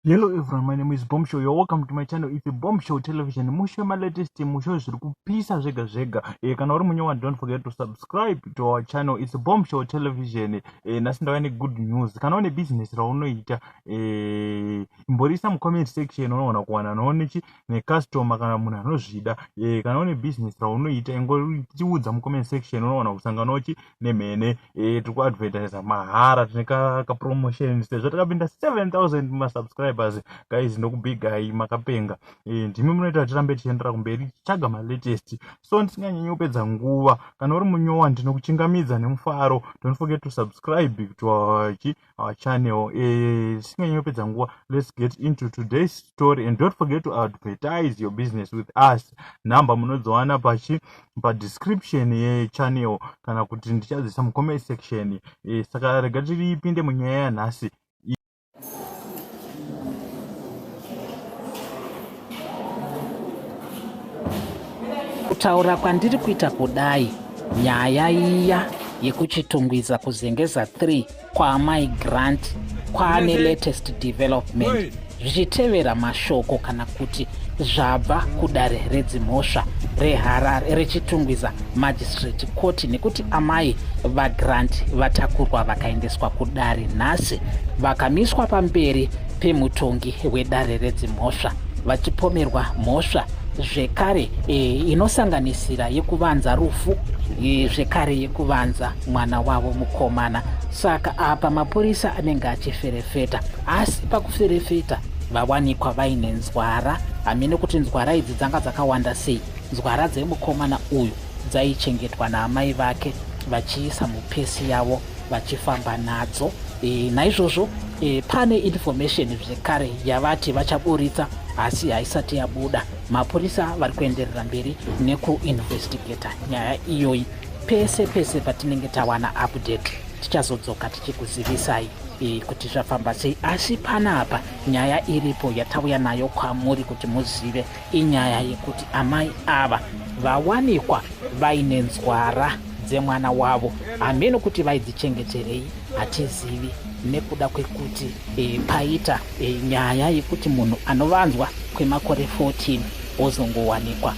Hello everyone, my name is Bombshow. You're welcome to my channel. It's a Bombshow television. Musho my latest musho zviri kupisa zvega. Kana uri munyowa, don't forget to subscribe to our channel. It's a Bombshow television. Nasi ndava good news. Kana une business raunoita imborisa mu comment section unoona kuwana nonechi ne customer kana munhu anozvida. Kana une business raunoita ingoriudza mu comment section unoona kusangana nochi nemhene. Tiri ku advertise mahara tine ka promotion sezvo takapinda 7000 ma subscribers. Guys, ndokubigai makapenga. Ndimi munoita tirambe tichiendera kumberi tichaga ma latest. So ndisinganyanye kupedza nguva. Kana uri munyowa ndinokuchingamidza nemufaro. Don't forget to subscribe to our channel. Ndisinganyanye kupedza nguva. Let's get into today's story and don't forget to advertise your business with us. Number munozowana pa description ye channel kana kuti ndichadzisa mu comment section. Saka rega tipinde munyaya yanhasi. Kutaura kwandiri kuita kudai nyaya iya yekuchitungwiza kuzengeza 3 kwa Amai grant kwaane latest development zvichitevera mashoko kana kuti zvabva kudare redzimhosva reHarare richitungwiza magistrate court nekuti Amai vaGrant vatakurwa vakaendeswa kudare nhasi vakamiswa pamberi pemutongi wedare redzimhosva vachipomerwa mhosva zvekare inosanganisira yekuvanza rufu zvekare yekuvanza mwana wavo mukomana. Saka apa mapurisa anenge achiferefeta, asi pakuferefeta vawanikwa vaine nzwara. Hamene kuti nzwara idzi dzanga dzakawanda sei. Nzwara dzemukomana uyu dzaichengetwa naamai vake vachiisa mupesi yavo vachifamba nadzo. Naizvozvo pane information zvekare yavati vachaburitsa asi haisati yabuda. Mapurisa vari kuenderera mberi nekuinvestigata nyaya iyoyi. Pese patinenge tawana update tichazodzoka tichikuzivisai kuti zvafamba sei. Asi panapa nyaya iripo yatauya nayo kwamuri kuti muzive inyaya yekuti amai ava vawanikwa vaine nzwara dzemwana wavo. Hamene kuti vaidzichengeterei hatizivi, nekuda kwekuti paita nyaya yekuti munhu anovanzwa kwemakore 14 ozongowanikwa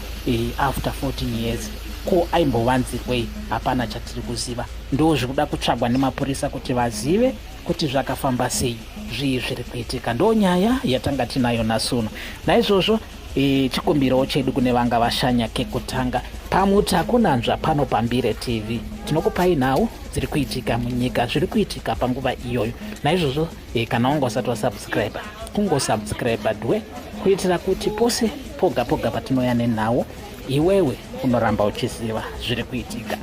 after 14 years. Ko aimbovanzirwei? Hapana chatiri kuziva. Ndo zvikuda kutsvagwa nemapurisa kuti vazive kuti zvakafamba sei, zvii zviri kuitika. Ndo nyaya yatanga tinayo nasuno. Naizvozvo chikumbiro chedu kune vanga vashanya kekutanga pamuti hakunanzva pano Pambire TV. Tinokupai nhau dziri kuitika munyika, zviri kuitika panguva iyoyo. Naizvozvo kana wanga usati wasubscribe, kungosubscribe dwe kuitira kuti pose poga patinoya nenhau iwewe unoramba uchiziva zviri kuitika.